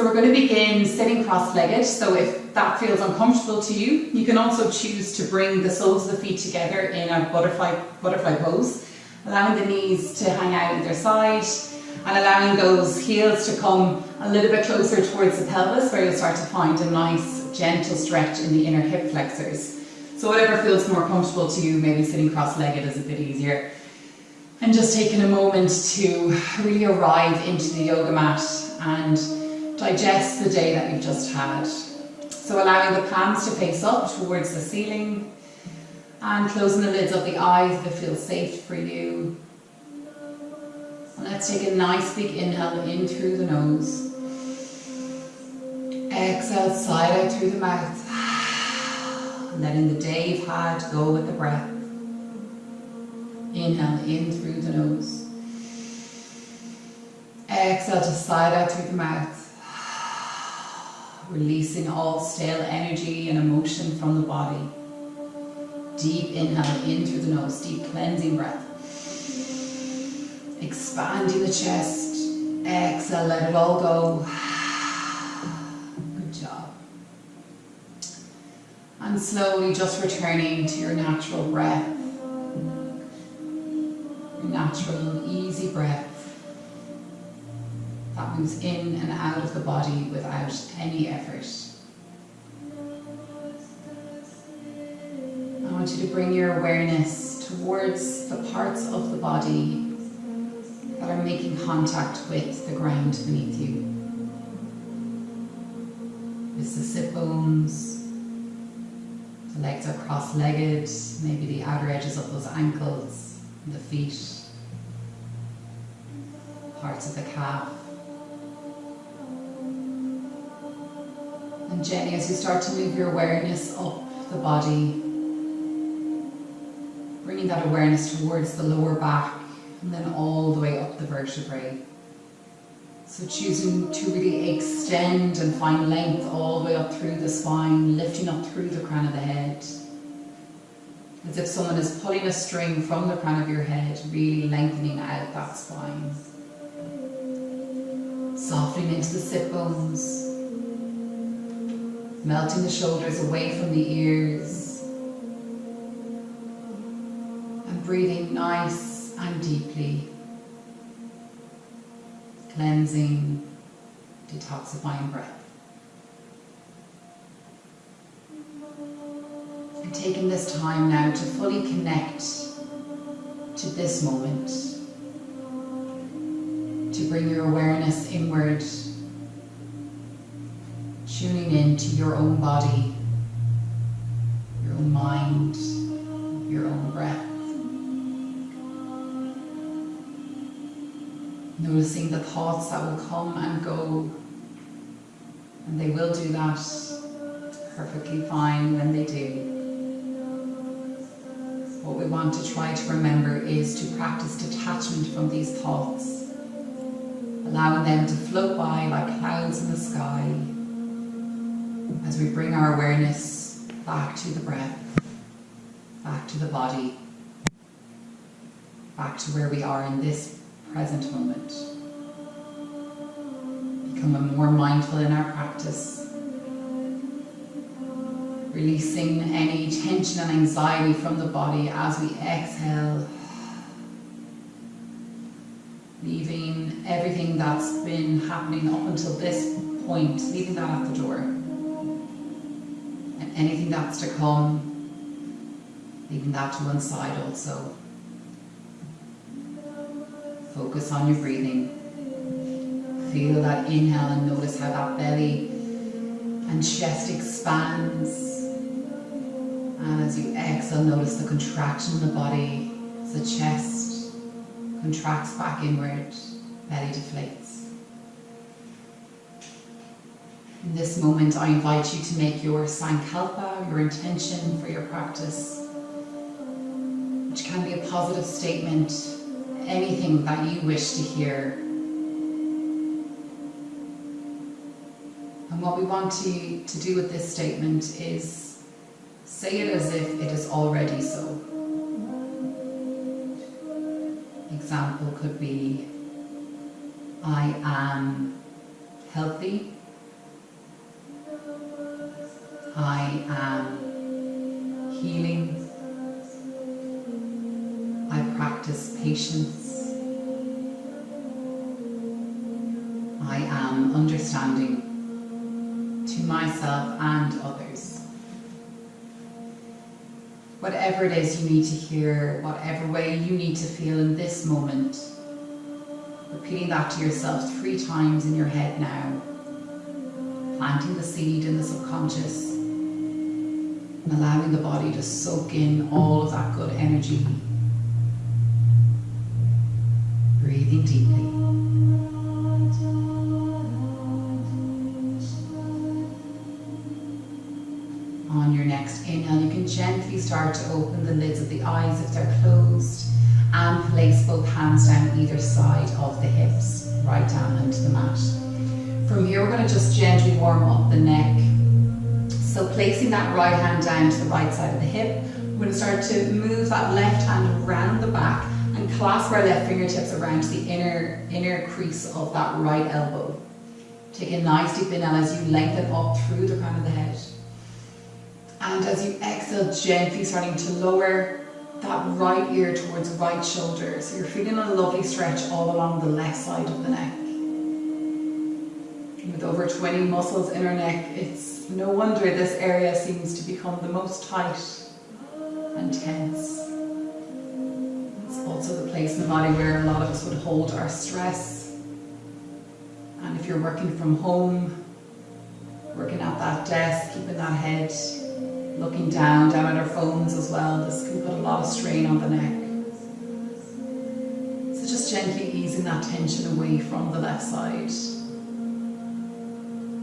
So we're going to begin sitting cross-legged. So if that feels uncomfortable to you, you can also choose to bring the soles of the feet together in a butterfly pose, allowing the knees to hang out either side and allowing those heels to come a little bit closer towards the pelvis, where you'll start to find a nice gentle stretch in the inner hip flexors. So whatever feels more comfortable to you, maybe sitting cross-legged is a bit easier. And just taking a moment to really arrive into the yoga mat and digest the day that you've just had. So allowing the palms to face up towards the ceiling and closing the lids of the eyes if it feels safe for you. And let's take a nice big inhale in through the nose. Exhale, sigh out through the mouth. Letting the day you've had go with the breath. Inhale in through the nose. Exhale to sigh out through the mouth. Releasing all stale energy and emotion from the body. Deep inhale in through the nose, deep cleansing breath. Expanding the chest. Exhale, let it all go. Good job. And slowly just returning to your natural breath. Your natural, easy breath that moves in and out of the body without any effort. I want you to bring your awareness towards the parts of the body that are making contact with the ground beneath you. It's the sit bones, the legs are cross-legged, maybe the outer edges of those ankles, the feet, parts of the calf. And gently, as you start to move your awareness up the body, bringing that awareness towards the lower back and then all the way up the vertebrae. So choosing to really extend and find length all the way up through the spine, lifting up through the crown of the head. As if someone is pulling a string from the crown of your head, really lengthening out that spine. Softening into the sit bones. Melting the shoulders away from the ears. And breathing nice and deeply. Cleansing, detoxifying breath. And taking this time now to fully connect to this moment. To bring your awareness inward. Tuning in to your own body, your own mind, your own breath. Noticing the thoughts that will come and go, and they will do that perfectly fine when they do. What we want to try to remember is to practice detachment from these thoughts, allowing them to float by like clouds in the sky, as we bring our awareness back to the breath, back to the body, back to where we are in this present moment. Become more mindful in our practice, releasing any tension and anxiety from the body as we exhale, leaving everything that's been happening up until this point, leaving that at the door. Anything that's to come, leaving that to one side also. Focus on your breathing. Feel that inhale and notice how that belly and chest expands. And as you exhale, notice the contraction in the body as the chest contracts back inward, belly deflates. In this moment, I invite you to make your Sankalpa, your intention for your practice, which can be a positive statement, anything that you wish to hear. And what we want to do with this statement is say it as if it is already so. Example could be, I am healthy I am healing. I practice patience. I am understanding to myself and others. Whatever it is you need to hear, whatever way you need to feel in this moment, repeating that to yourself 3 times in your head now, planting the seed in the subconscious, and allowing the body to soak in all of that good energy. Breathing deeply. On your next inhale, you can gently start to open the lids of the eyes if they're closed, and place both hands down either side of the hips, right down into the mat. From here, we're going to just gently warm up the neck. So placing that right hand down to the right side of the hip, we're going to start to move that left hand around the back and clasp our left fingertips around the inner crease of that right elbow. Take a nice deep inhale as you lengthen up through the crown of the head. And as you exhale, gently starting to lower that right ear towards the right shoulder. So you're feeling a lovely stretch all along the left side of the neck. With over 20 muscles in our neck, it's no wonder this area seems to become the most tight and tense. It's also the place in the body where a lot of us would hold our stress. And if you're working from home, working at that desk, keeping that head looking down at our phones as well, this can put a lot of strain on the neck. So just gently easing that tension away from the left side.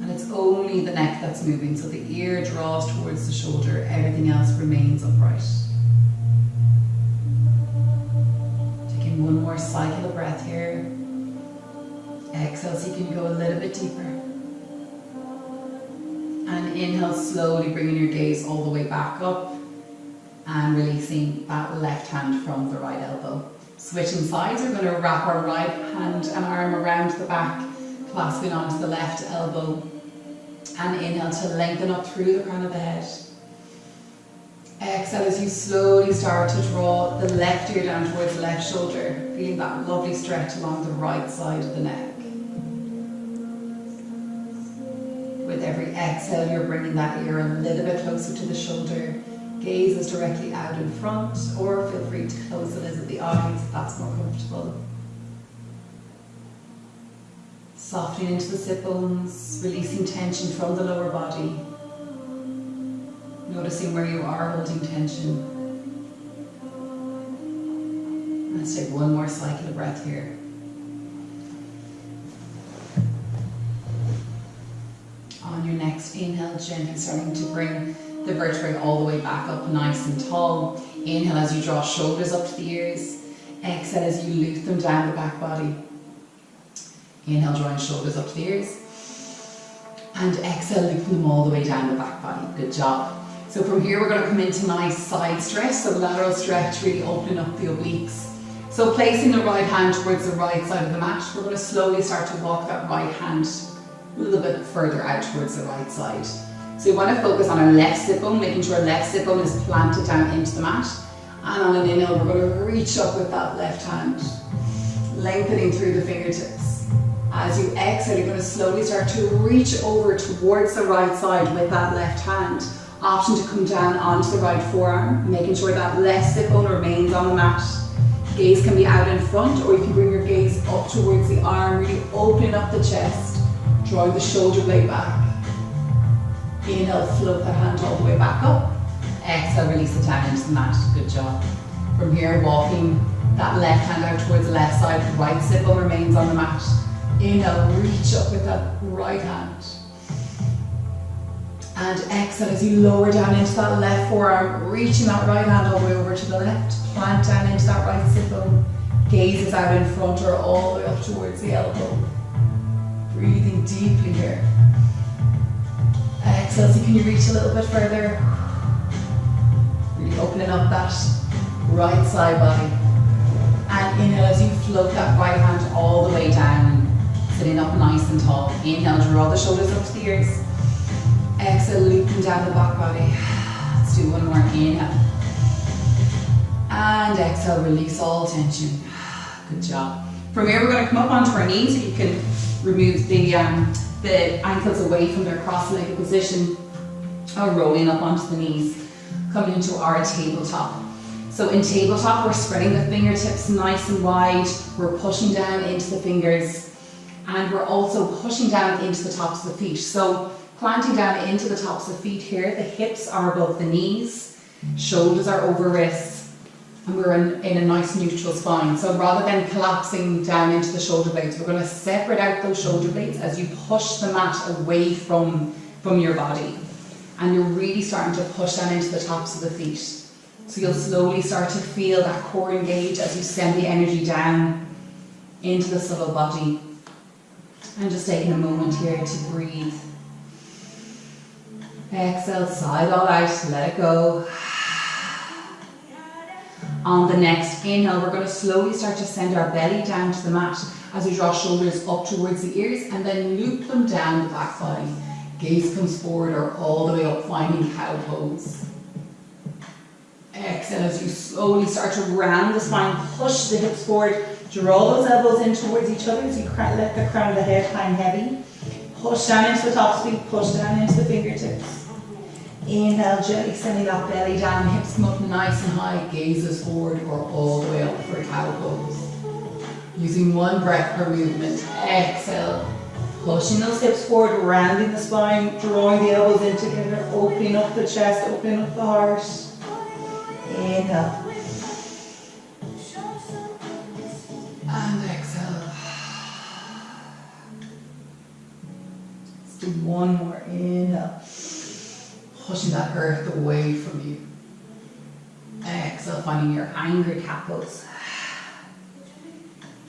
And it's only the neck that's moving, so the ear draws towards the shoulder, everything else remains upright. Taking one more cycle of breath here. Exhale so you can go a little bit deeper. And inhale, slowly bringing your gaze all the way back up and releasing that left hand from the right elbow. Switching sides, we're going to wrap our right hand and arm around the back, clasping onto the left elbow, and inhale to lengthen up through the crown of the head. Exhale as you slowly start to draw the left ear down towards the left shoulder, feeling that lovely stretch along the right side of the neck. With every exhale, you're bringing that ear a little bit closer to the shoulder. Gaze is directly out in front, or feel free to close the lids of the eyes if that's more comfortable. Softening into the sit bones, releasing tension from the lower body. Noticing where you are holding tension. Let's take one more cycle of breath here. On your next inhale, gently starting to bring the vertebrae all the way back up nice and tall. Inhale as you draw shoulders up to the ears. Exhale as you lift them down the back body. Inhale, drawing shoulders up to the ears. And exhale, lifting them all the way down the back body. Good job. So from here, we're going to come into nice side stretch. So lateral stretch, really opening up the obliques. So placing the right hand towards the right side of the mat, we're going to slowly start to walk that right hand a little bit further out towards the right side. So we want to focus on our left sit bone, making sure our left sit bone is planted down into the mat. And on an inhale, we're going to reach up with that left hand, lengthening through the fingertips. As you exhale, you're going to slowly start to reach over towards the right side with that left hand. Option to come down onto the right forearm, making sure that left sit bone remains on the mat. Gaze can be out in front, or you can bring your gaze up towards the arm, really opening up the chest, drawing the shoulder blade back. Inhale, float that hand all the way back up. Exhale, release it down into the mat. Good job. From here, walking that left hand out towards the left side, right sit bone remains on the mat. Inhale, reach up with that right hand. And exhale as you lower down into that left forearm, reaching that right hand all the way over to the left. Plant down into that right sit bone. Gaze is out in front or all the way up towards the elbow. Breathing deeply here. Exhale, so can you reach a little bit further? Really opening up that right side body. And inhale as you float that right hand all the way down, sitting up nice and tall. Inhale, draw the shoulders up to the ears. Exhale, looping down the back body. Let's do one more. Inhale. And exhale, release all tension. Good job. From here, we're going to come up onto our knees. So you can remove the ankles away from their cross-legged position, or rolling up onto the knees. Coming into our tabletop. So in tabletop, we're spreading the fingertips nice and wide. We're pushing down into the fingers, and we're also pushing down into the tops of the feet. So planting down into the tops of the feet here, the hips are above the knees, shoulders are over wrists, and we're in a nice neutral spine. So rather than collapsing down into the shoulder blades, we're going to separate out those shoulder blades as you push the mat away from your body. And you're really starting to push down into the tops of the feet. So you'll slowly start to feel that core engage as you send the energy down into the subtle body. And just taking a moment here to breathe. Exhale, sigh it all out, let it go. On the next inhale, we're going to slowly start to send our belly down to the mat as we draw shoulders up towards the ears and then loop them down the back body. Gaze comes forward or all the way up, finding cow pose. Exhale as you slowly start to round the spine, push the hips forward, draw those elbows in towards each other as you let the crown of the head hang heavy. Push down into the tops of the feet, push down into the fingertips. Inhale, gently sending that belly down, hips come up nice and high, gazes forward or all the way up for a cow pose. Using one breath per movement. Exhale. Pushing those hips forward, rounding the spine, drawing the elbows in together, opening up the chest, opening up the heart. Inhale. And exhale. Let's do one more. Inhale. Pushing that earth away from you. Exhale, finding your angry cat pose.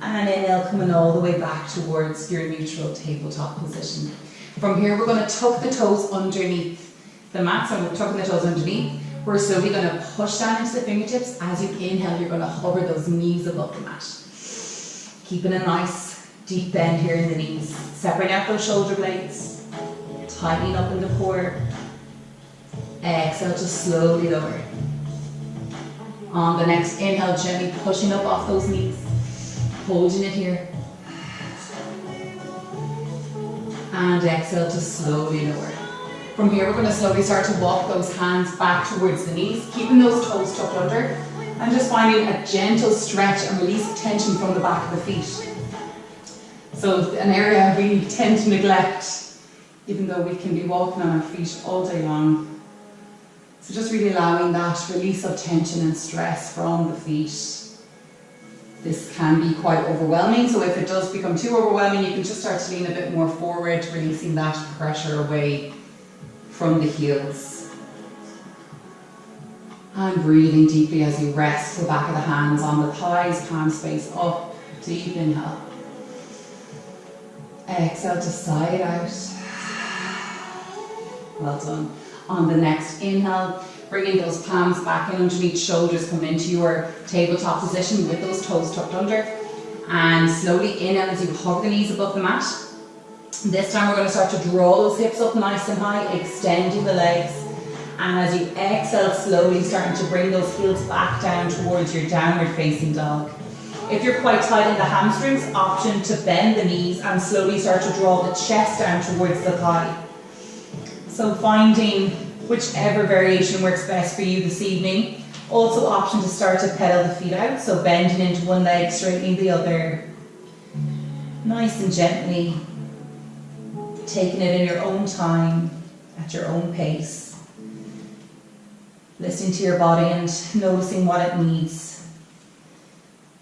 And inhale, coming all the way back towards your neutral tabletop position. From here, we're going to tuck the toes underneath the mat. So we're tucking the toes underneath. We're slowly going to push down into the fingertips. As you inhale, you're going to hover those knees above the mat. Keeping a nice deep bend here in the knees. Separating out those shoulder blades. Tightening up in the core. Exhale, just slowly lower. On the next inhale, gently pushing up off those knees. Holding it here. And exhale to slowly lower. From here, we're going to slowly start to walk those hands back towards the knees, keeping those toes tucked under, and just finding a gentle stretch and release of tension from the back of the feet. So an area we tend to neglect, even though we can be walking on our feet all day long. So just really allowing that release of tension and stress from the feet. This can be quite overwhelming, so if it does become too overwhelming, you can just start to lean a bit more forward, releasing that pressure away from the heels. And breathing deeply as you rest the back of the hands on the thighs, palms face up, deep inhale. Exhale to sigh it out. Well done. On the next inhale, bringing those palms back in underneath, shoulders come into your tabletop position with those toes tucked under. And slowly inhale as you hover the knees above the mat. This time we're going to start to draw those hips up nice and high, extending the legs. And as you exhale, slowly starting to bring those heels back down towards your downward facing dog. If you're quite tight in the hamstrings, option to bend the knees and slowly start to draw the chest down towards the thigh. So finding whichever variation works best for you this evening. Also option to start to pedal the feet out, so bending into one leg, straightening the other. Nice and gently, taking it in your own time, at your own pace. Listening to your body and noticing what it needs.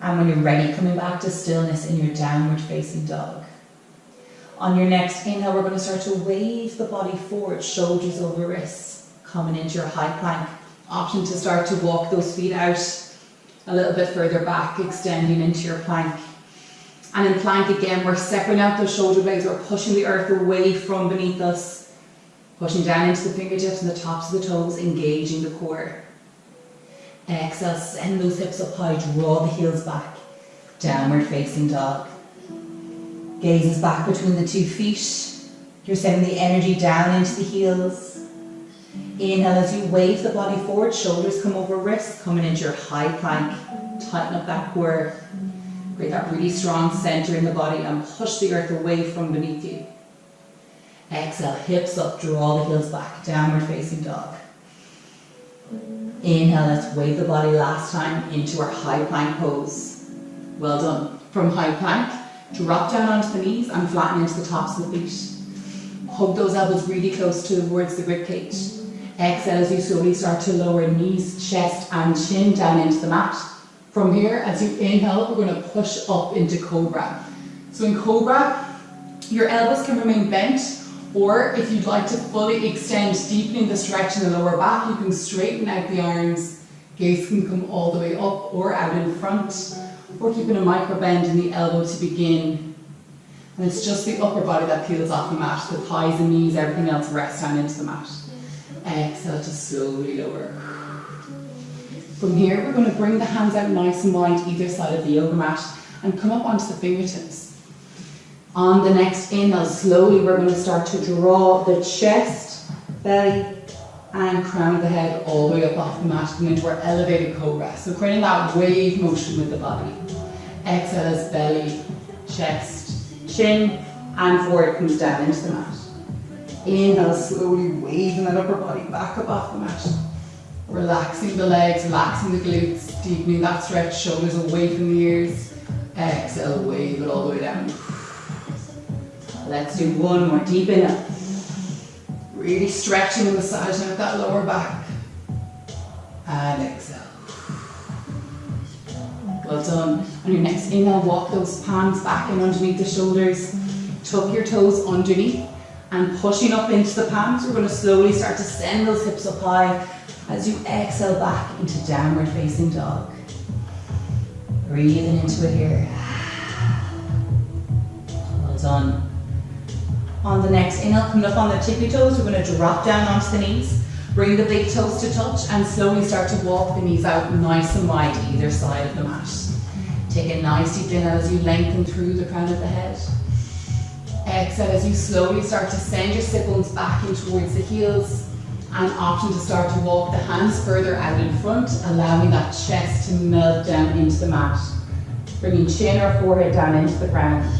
And when you're ready, coming back to stillness in your downward facing dog. On your next inhale, we're going to start to wave the body forward, shoulders over wrists, coming into your high plank. Option to start to walk those feet out a little bit further back, extending into your plank. And in plank again, we're separating out those shoulder blades, we're pushing the earth away from beneath us, pushing down into the fingertips and the tops of the toes, engaging the core. Exhale, send those hips up high, draw the heels back, downward facing dog. Gazes back between the two feet, You're sending the energy down into the heels. Inhale as you wave the body forward, shoulders come over wrists, coming into your high plank. Tighten up that core. Create that really strong center in the body and push the earth away from beneath you. Exhale, hips up, draw the heels back, downward facing dog. Inhale, let's wave the body last time into our high plank pose. Well done. From high plank, drop down onto the knees and flatten into the tops of the feet. Hug those elbows really close towards the rib cage. Exhale as you slowly start to lower knees, chest and chin down into the mat. From here, as you inhale, we're going to push up into Cobra. So in Cobra, your elbows can remain bent, or if you'd like to fully extend, deepening the stretch in the lower back, you can straighten out the arms. Gaze can come all the way up or out in front, or keeping a micro bend in the elbow to begin. And it's just the upper body that peels off the mat, the thighs and knees, everything else rests down into the mat. Exhale to slowly lower. From here, we're going to bring the hands out nice and wide either side of the yoga mat and come up onto the fingertips. On the next inhale, slowly we're going to start to draw the chest, belly and crown of the head all the way up off the mat, coming into our elevated cobra. So creating that wave motion with the body. Exhale as belly, chest, chin and forward comes down into the mat. Inhale, slowly waving that upper body back up off the mat. Relaxing the legs, relaxing the glutes, deepening that stretch, shoulders away from the ears. Exhale, wave it all the way down. Let's do one more, deep inhale. Really stretching and massaging out that lower back. And exhale. Well done. On your next inhale, walk those palms back in underneath the shoulders. Tuck your toes underneath and pushing up into the palms, we're going to slowly start to send those hips up high as you exhale back into downward facing dog. Breathing into it here. Well done. On the next inhale, coming up on the tippy toes, we're going to drop down onto the knees. Bring the big toes to touch and slowly start to walk the knees out nice and wide either side of the mat. Take a nice deep inhale as you lengthen through the crown of the head. Exhale as you slowly start to send your sit bones back in towards the heels and option to start to walk the hands further out in front, allowing that chest to melt down into the mat. Bringing chin or forehead down into the ground.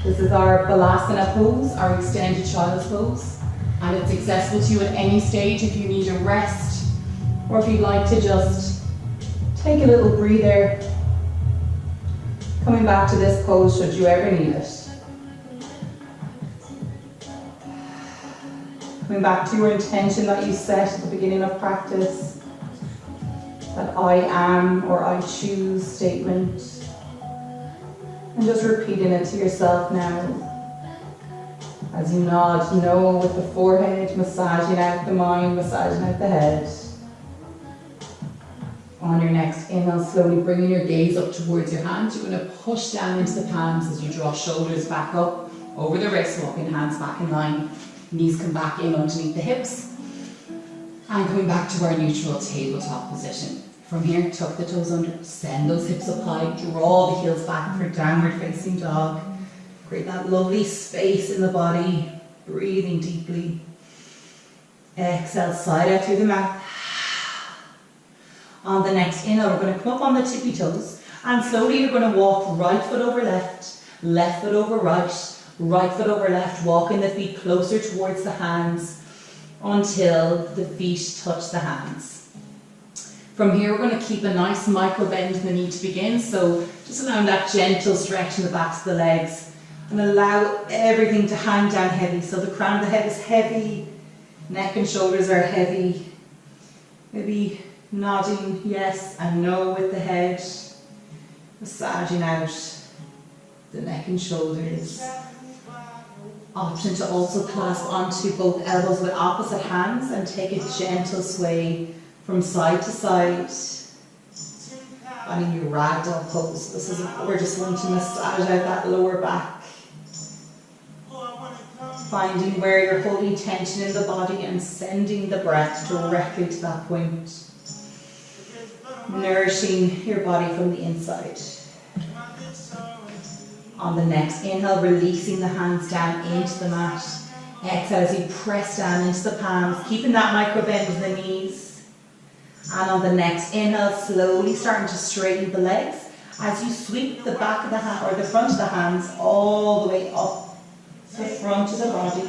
This is our Balasana pose, our extended child's pose, and it's accessible to you at any stage if you need a rest or if you'd like to just take a little breather. Coming back to this pose should you ever need it. Coming back to your intention that you set at the beginning of practice, that I am or I choose statement, and just repeating it to yourself now. As you nod, no with the forehead, massaging out the mind, massaging out the head. On your next inhale, slowly bringing your gaze up towards your hands, you're going to push down into the palms as you draw shoulders back up over the wrists, walking hands back in line. Knees come back in underneath the hips. And coming back to our neutral tabletop position. From here, tuck the toes under, send those hips up high, draw the heels back for downward facing dog. Create that lovely space in the body, breathing deeply. Exhale, side out through the mouth. On the next inhale, we're going to come up on the tippy toes and slowly you're going to walk right foot over left, left foot over right, right foot over left, walking the feet closer towards the hands until the feet touch the hands. From here, we're going to keep a nice micro bend in the knee to begin, so just allowing that gentle stretch in the backs of the legs and allow everything to hang down heavy. So the crown of the head is heavy, neck and shoulders are heavy. Maybe nodding yes and no with the head, massaging out the neck and shoulders. Option to also clasp onto both elbows with opposite hands and take a gentle sway from side to side. Finding your ragdoll pose. This is a gorgeous one to massage out that lower back. Finding where you're holding tension in the body and sending the breath directly to that point. Nourishing your body from the inside. On the next inhale, releasing the hands down into the mat. Exhale as you press down into the palms, keeping that micro bend in the knees. And on the next inhale, slowly starting to straighten the legs as you sweep the back of the hand or the front of the hands all the way up to the front of the body.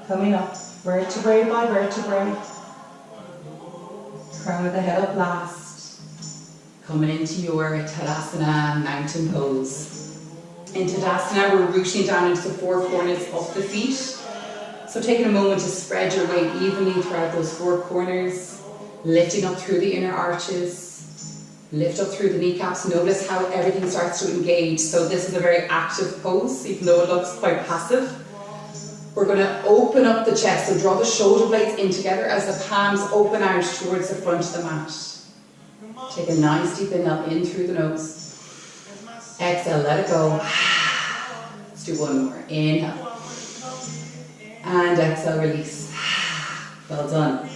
Coming up, vertebrae by vertebrae. Crown of the head up last. Coming into your Tadasana mountain pose. In Tadasana, we're rooting down into the four corners of the feet. So taking a moment to spread your weight evenly throughout those four corners, lifting up through the inner arches, lift up through the kneecaps. Notice how everything starts to engage. So this is a very active pose, even though it looks quite passive. We're going to open up the chest, so draw the shoulder blades in together as the palms open out towards the front of the mat. Take a nice deep inhale in through the nose. Exhale, let it go. Let's do one more. Inhale. And exhale, release. Well done.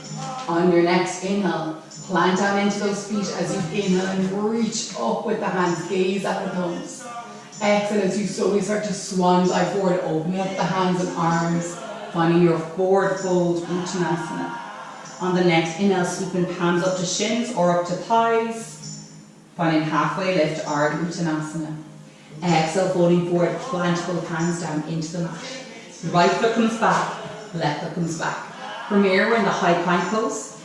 On your next inhale, plant down into those feet as you inhale and reach up with the hands, gaze at the thumbs. Exhale as you slowly start to swan dive forward, opening up the hands and arms, finding your forward fold, Uttanasana. On the next inhale, sweeping palms up to shins or up to thighs, finding halfway lift, Ardha Uttanasana. Exhale, folding forward, plant both hands down into the mat. Right foot comes back, left foot comes back. From here, we're in the high plank pose.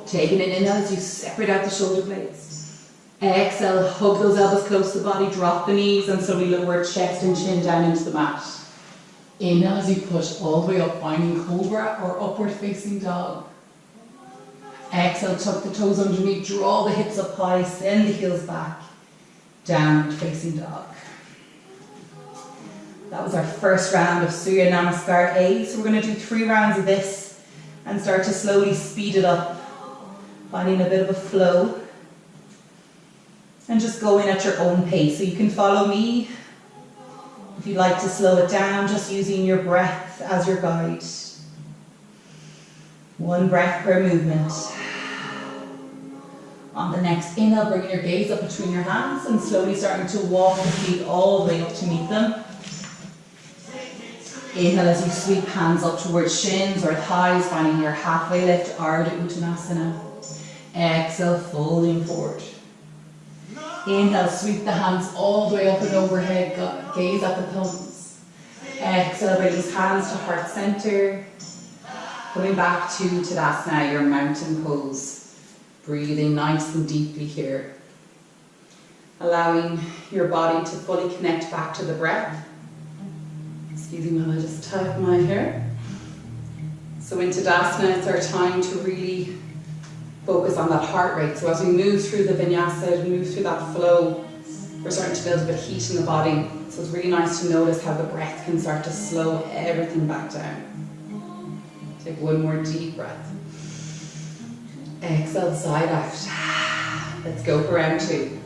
Taking an inhale as you separate out the shoulder blades. Exhale, hug those elbows close to the body, drop the knees and slowly lower chest and chin down into the mat. Inhale as you push all the way up, finding cobra or upward facing dog. Exhale, tuck the toes underneath, draw the hips up high, send the heels back, downward facing dog. That was our first round of Surya Namaskar A. So we're going to do 3 rounds of this and start to slowly speed it up, finding a bit of a flow. And just go in at your own pace. So you can follow me. If you'd like to slow it down, just using your breath as your guide. 1 breath per movement. On the next inhale, bringing your gaze up between your hands and slowly starting to walk the feet all the way up to meet them. Inhale as you sweep hands up towards shins or thighs, finding your halfway lift, Ardha Uttanasana. Exhale, folding forward. Inhale, sweep the hands all the way up and overhead, gaze at the thumbs. Exhale, release hands to heart center. Coming back to Tadasana, your mountain pose. Breathing nice and deeply here. Allowing your body to fully connect back to the breath. Excuse me while I just tie my hair. So in Tadasana, it's our time to really focus on that heart rate. So as we move through the vinyasa, we move through that flow, we're starting to build a bit of heat in the body. So it's really nice to notice how the breath can start to slow everything back down. Take 1 more deep breath. Exhale, side out. Let's go for round 2.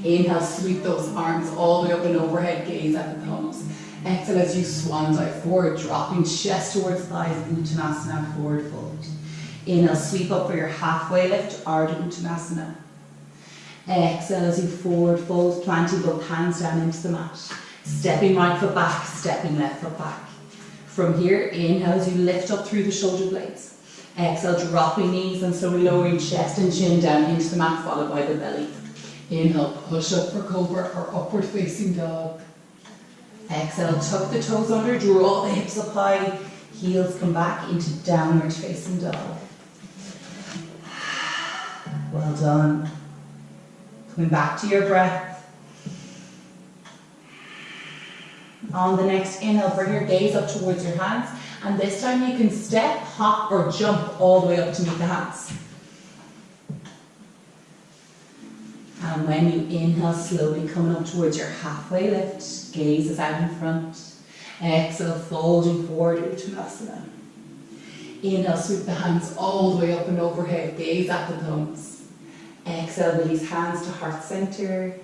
Inhale, sweep those arms all the way up and overhead, gaze at the thumbs. Exhale as you swan dive forward, dropping chest towards thighs, Uttanasana, forward fold. Inhale, sweep up for your halfway lift, Ardha Uttanasana. Exhale as you forward fold, planting both hands down into the mat. Stepping right foot back, stepping left foot back. From here, inhale as you lift up through the shoulder blades. Exhale, dropping knees and slowly lowering chest and chin down into the mat, followed by the belly. Inhale, push up for cobra or upward facing dog. Exhale, tuck the toes under, draw the hips up high, heels come back into downward facing dog. Well done. Coming back to your breath. On the next inhale, bring your gaze up towards your hands, and this time you can step, hop or jump all the way up to meet the hands. And when you inhale, slowly coming up towards your halfway lift, gaze is out in front. Exhale, folding forward, Uttanasana. Inhale, sweep the hands all the way up and overhead, gaze at the thumbs. Exhale, release hands to heart center.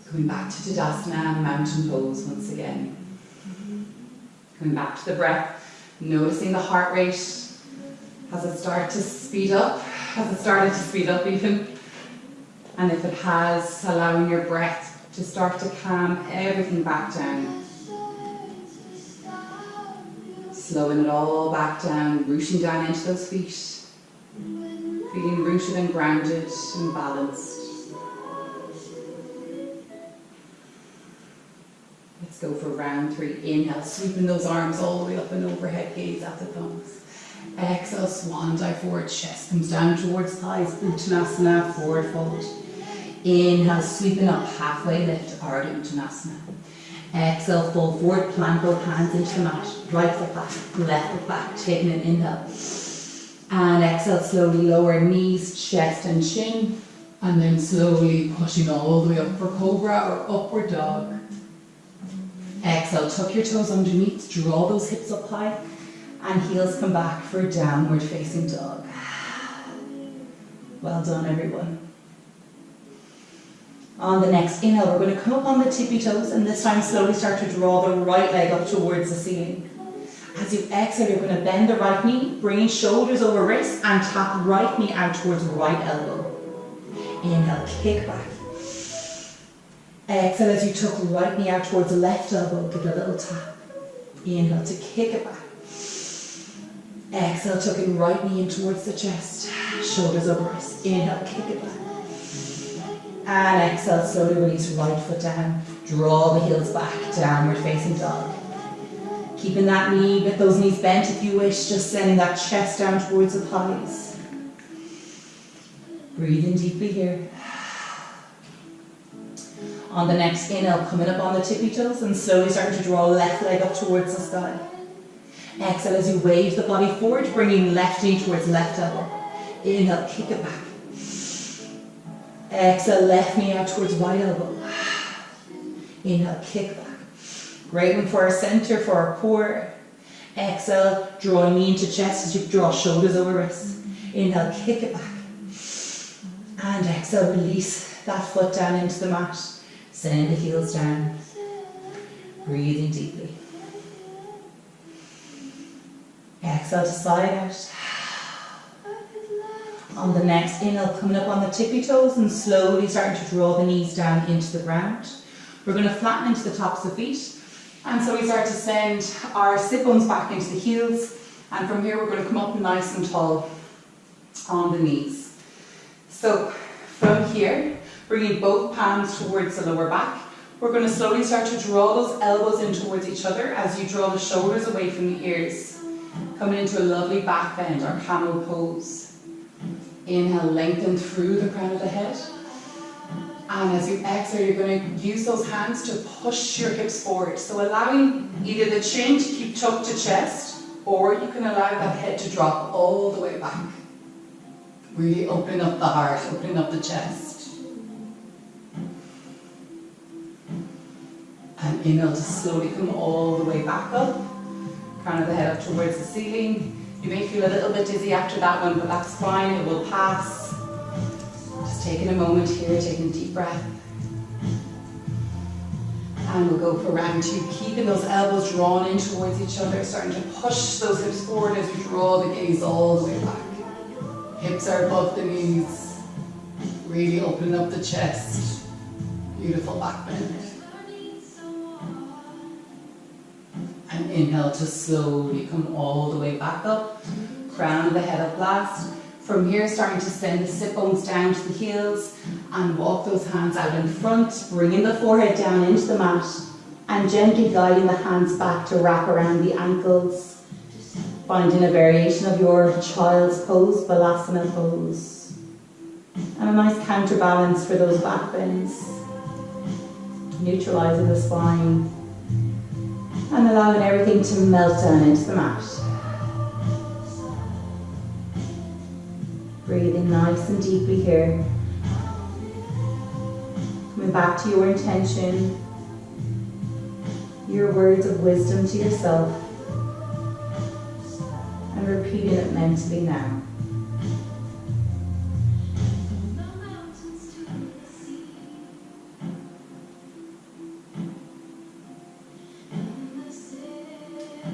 Coming back to Tadasana, mountain pose once again. Coming back to the breath, noticing the heart rate. Has it started to speed up? Has it started to speed up even? And if it has, allowing your breath to start to calm everything back down. Slowing it all back down, rooting down into those feet. Feeling rooted and grounded and balanced. Let's go for round 3. Inhale, sweeping those arms all the way up and overhead, gaze at the thumbs. Exhale, swan dive forward, chest comes down towards thighs, Uttanasana, forward fold. Inhale, sweeping up, halfway lift, Ardha Uttanasana. Exhale, fold forward, plant both hands into the mat, right foot back, left foot back, taking an inhale. And exhale, slowly lower knees, chest and chin, and then slowly pushing all the way up for Cobra or Upward Dog. Exhale, tuck your toes underneath, draw those hips up high, and heels come back for Downward Facing Dog. Well done, everyone. On the next inhale, we're going to come up on the tippy toes, and this time slowly start to draw the right leg up towards the ceiling. As you exhale, you're going to bend the right knee, bringing shoulders over wrists, and tap right knee out towards right elbow. Inhale, kick back. Exhale, as you tuck right knee out towards the left elbow, give it a little tap. Inhale to kick it back. Exhale, tucking right knee in towards the chest, shoulders over wrists. Inhale, kick it back. And exhale, slowly release right foot down. Draw the heels back, Downward Facing Dog. Keeping that knee, with those knees bent if you wish, just sending that chest down towards the thighs. Breathe in deeply here. On the next inhale, coming up on the tippy toes and slowly starting to draw left leg up towards the sky. Exhale as you wave the body forward, bringing left knee towards left elbow. Inhale, kick it back. Exhale, left knee out towards right elbow. Inhale, kick back. Great one for our center, for our core. Exhale, draw knee into chest as you draw shoulders over wrists. Inhale, kick it back. And exhale, release that foot down into the mat. Send the heels down. Breathing deeply. Exhale to side out. On the next inhale, coming up on the tippy toes and slowly starting to draw the knees down into the ground. We're going to flatten into the tops of the feet. And so we start to send our sit bones back into the heels. And from here, we're going to come up nice and tall on the knees. So from here, bringing both palms towards the lower back. We're going to slowly start to draw those elbows in towards each other as you draw the shoulders away from the ears. Coming into a lovely back bend, our camel pose. Inhale, lengthen through the crown of the head. And as you exhale, you're going to use those hands to push your hips forward. So allowing either the chin to keep tucked to chest, or you can allow that head to drop all the way back. Really opening up the heart, opening up the chest. And inhale to slowly come all the way back up. Crown of the head up towards the ceiling. You may feel a little bit dizzy after that one, but that's fine, it will pass. Just taking a moment here, taking a deep breath. And we'll go for round 2, keeping those elbows drawn in towards each other, starting to push those hips forward as we draw the gaze all the way back. Hips are above the knees, really opening up the chest. Beautiful back bend. And inhale to slowly come all the way back up. Crown of the head up last. From here, starting to send the sit bones down to the heels and walk those hands out in front, bringing the forehead down into the mat and gently guiding the hands back to wrap around the ankles. Finding a variation of your child's pose, Balasana pose. And a nice counterbalance for those back bends. Neutralizing the spine. And allowing everything to melt down into the mat. Breathing nice and deeply here. Coming back to your intention, your words of wisdom to yourself, and repeating it mentally now.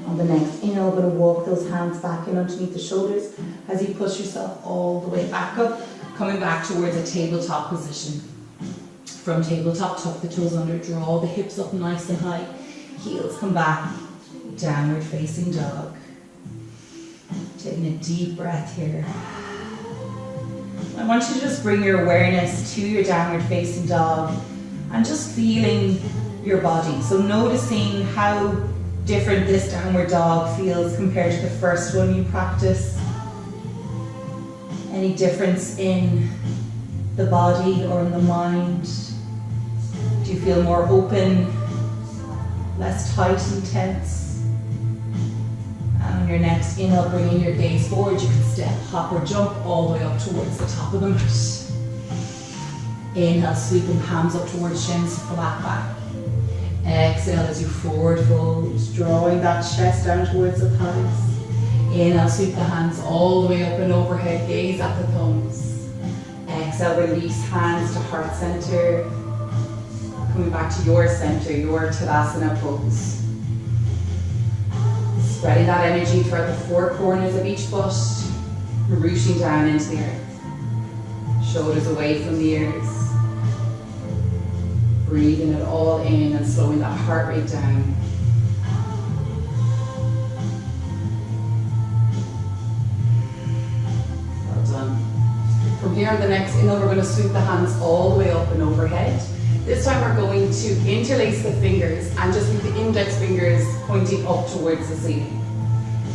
On the next inhale, we're going to walk those hands back in underneath the shoulders as you push yourself all the way back up, coming back towards a tabletop position. From tabletop, tuck the toes under, draw the hips up nice and high. Heels come back, downward facing dog. Taking a deep breath here. I want you to just bring your awareness to your downward facing dog and just feeling your body. So noticing how different this downward dog feels compared to the first one you practice. Any difference in the body or in the mind? Do you feel more open, less tight and tense? And on your next inhale, bringing your gaze forward, you can step, hop or jump all the way up towards the top of the mat. Inhale, sweeping palms up towards shins, flat back. Exhale as you forward fold, drawing that chest down towards the thighs. Inhale, sweep the hands all the way up and overhead, gaze at the thumbs. Exhale, release hands to heart center. Coming back to your center, your Tadasana pose. Spreading that energy throughout the four corners of each foot, rooting down into the earth. Shoulders away from the ears. Breathing it all in and slowing that heart rate down. Well done. From here on the next inhale, we're going to sweep the hands all the way up and overhead. This time we're going to interlace the fingers and just leave the index fingers pointing up towards the ceiling.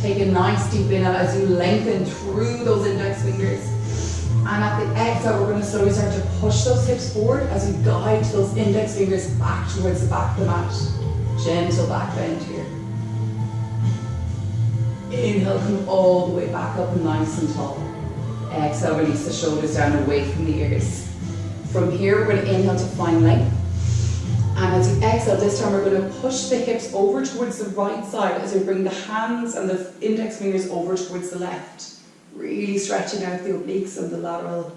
Take a nice deep inhale as you lengthen through those index fingers. And at the exhale, we're going to slowly start to push those hips forward as we guide those index fingers back towards the back of the mat. Gentle back bend here. Inhale, come all the way back up nice and tall. Exhale, release the shoulders down away from the ears. From here, we're going to inhale to find length. And as you exhale, this time we're going to push the hips over towards the right side as we bring the hands and the index fingers over towards the left. Really stretching out the obliques and the lateral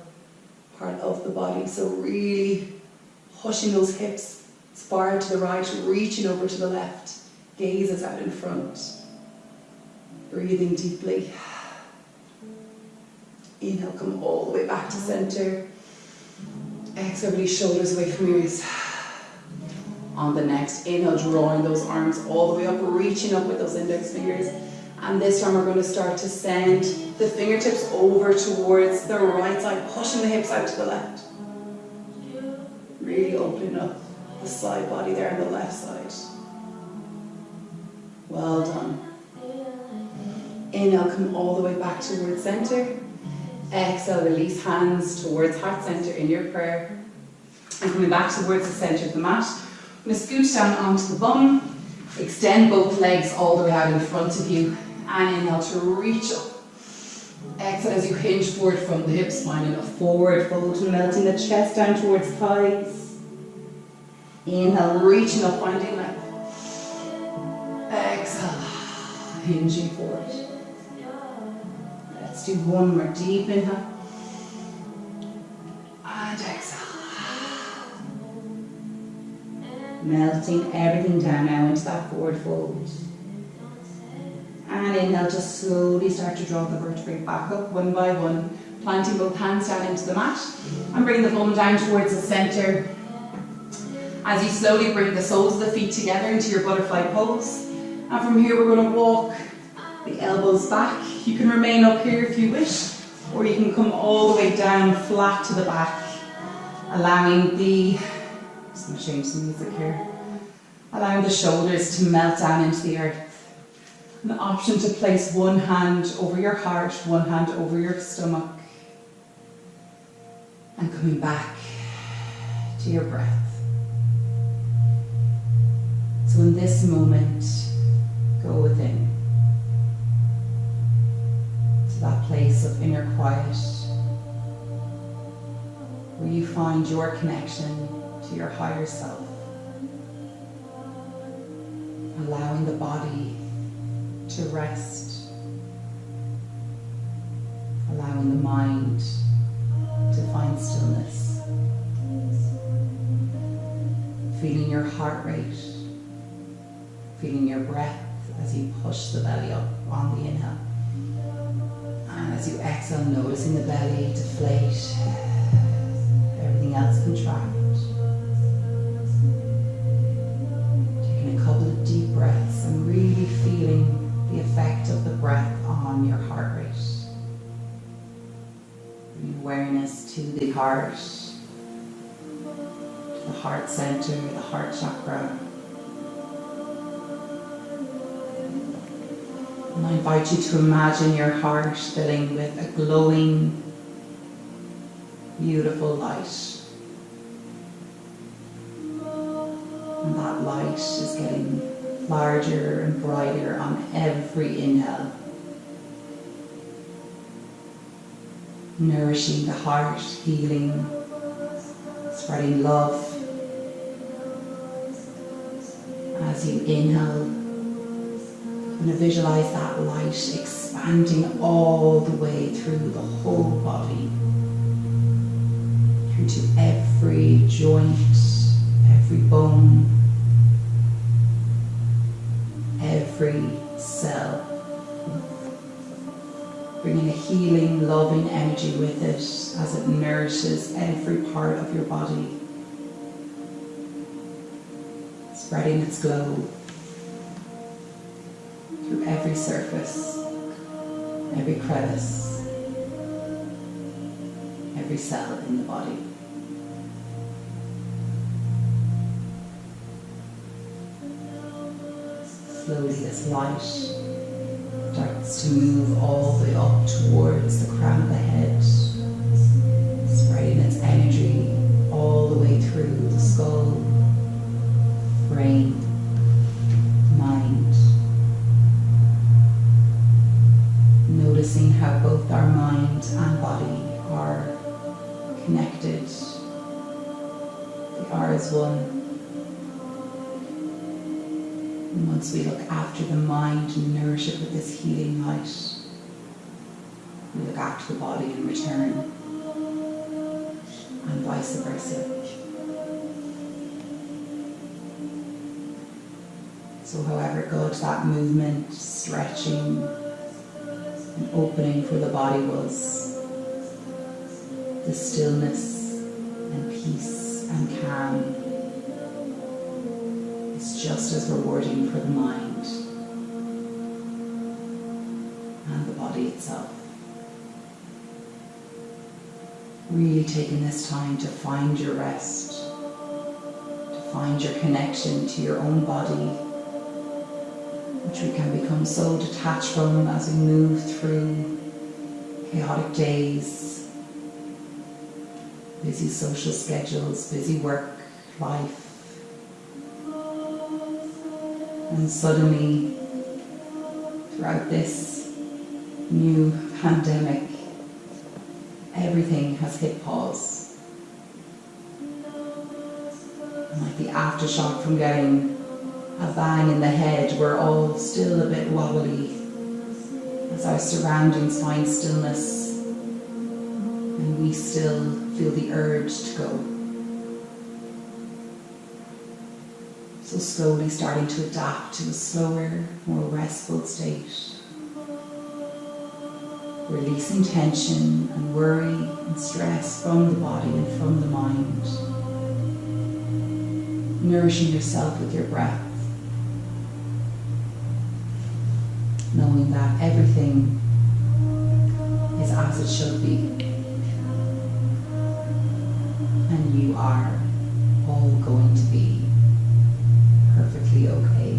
part of the body. So really pushing those hips as far to the right, reaching over to the left. Gazes out in front. Breathing deeply. Inhale, come all the way back to center. Exhale, release shoulders away from ears. On the next inhale, drawing those arms all the way up, reaching up with those index fingers. And this time we're going to start to send the fingertips over towards the right side, pushing the hips out to the left. Really opening up the side body there on the left side. Well done. Inhale, come all the way back towards center. Exhale, release hands towards heart center in your prayer. And coming back towards the center of the mat, I'm going to scooch down onto the bum, extend both legs all the way out in front of you, and inhale to reach up. Exhale as you hinge forward from the hip spine in a forward fold, melting the chest down towards thighs. Inhale, reaching up, finding length. Exhale, hinging forward. Let's do one more deep inhale. And exhale. Melting everything down now into that forward fold. And inhale, just slowly start to draw the vertebrae back up one by one, planting both hands down into the mat and bring the bum down towards the center. As you slowly bring the soles of the feet together into your butterfly pose. And from here we're going to walk the elbows back. You can remain up here if you wish, or you can come all the way down flat to the back, allowing the, just going to change the music here, allowing the shoulders to melt down into the earth. An option to place one hand over your heart, one hand over your stomach, and coming back to your breath. So in this moment, go within to that place of inner quiet where you find your connection to your higher self, allowing the body to rest, allowing the mind to find stillness, feeling your heart rate, feeling your breath as you push the belly up on the inhale, and as you exhale, noticing the belly deflate, everything else contract. this and really feeling the effect of the breath on your heart rate. Bring awareness to the heart, to the heart center, the heart chakra. And I invite you to imagine your heart filling with a glowing, beautiful light. And that light is getting larger and brighter on every inhale. Nourishing the heart, healing, spreading love. As you inhale, you're going to visualize that light expanding all the way through the whole body, through to every joint, every bone, every cell. Bringing a healing, loving energy with it as it nourishes every part of your body, spreading its glow through every surface, every crevice, every cell in the body. Slowly this light starts to move all the way up towards the crown of the head, spreading its energy all the way through the skull, brain, mind. Noticing how both our mind and body are connected. They are as one. And once we look after the mind and nourish it with this healing light, we look after the body in return, and vice versa. So however good that movement, stretching and opening for the body was, the stillness and peace and calm is just as rewarding for the mind and the body itself. Really taking this time to find your rest, to find your connection to your own body, which we can become so detached from as we move through chaotic days, busy social schedules, busy work, life. And suddenly, throughout this new pandemic, everything has hit pause. And like the aftershock from getting a bang in the head, we're all still a bit wobbly as our surroundings find stillness and we still feel the urge to go. So slowly starting to adapt to a slower, more restful state. Releasing tension and worry and stress from the body and from the mind. Nourishing yourself with your breath. Knowing that everything is as it should be. And you are all going to be perfectly okay.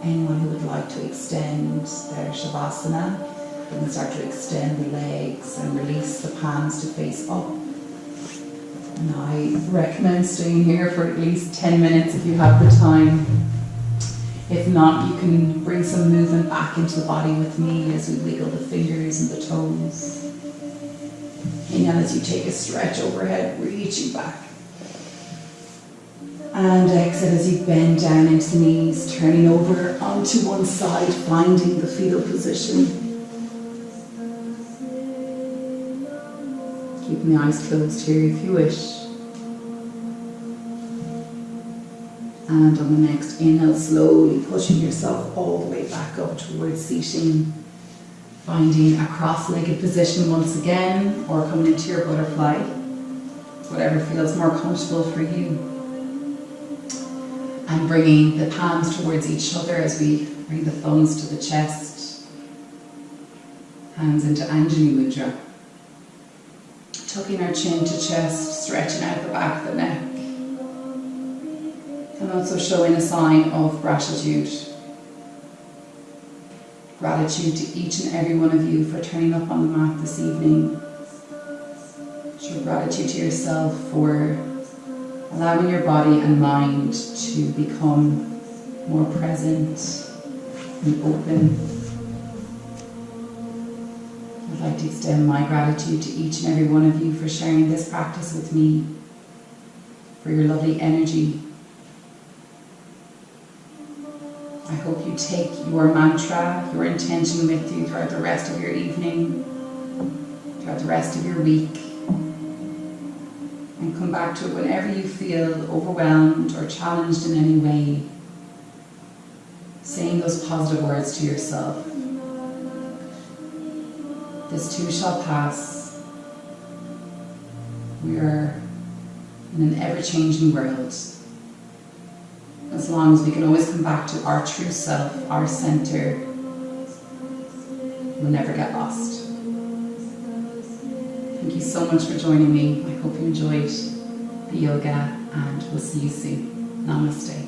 Anyone who would like to extend their Shavasana, you can start to extend the legs and release the palms to face up. And I recommend staying here for at least 10 minutes if you have the time. If not, you can bring some movement back into the body with me as we wiggle the fingers and the toes. Inhale as you take a stretch overhead, reaching back. And exhale as you bend down into the knees, turning over onto one side, finding the fetal position. Keeping the eyes closed here if you wish. And on the next inhale, slowly pushing yourself all the way back up towards seating. Finding a cross-legged position once again, or coming into your butterfly. Whatever feels more comfortable for you. And bringing the palms towards each other as we bring the thumbs to the chest. Hands into Anjali Mudra. Tucking our chin to chest, stretching out the back of the neck. And also showing a sign of gratitude. Gratitude to each and every one of you for turning up on the mat this evening. Show gratitude to yourself for allowing your body and mind to become more present and open. I'd like to extend my gratitude to each and every one of you for sharing this practice with me, for your lovely energy. I hope you take your mantra, your intention with you throughout the rest of your evening, throughout the rest of your week, and come back to it whenever you feel overwhelmed or challenged in any way, saying those positive words to yourself. This too shall pass. We are in an ever-changing world. As long as we can always come back to our true self, our center, we'll never get lost. Thank you so much for joining me. I hope you enjoyed the yoga, and we'll see you soon. Namaste.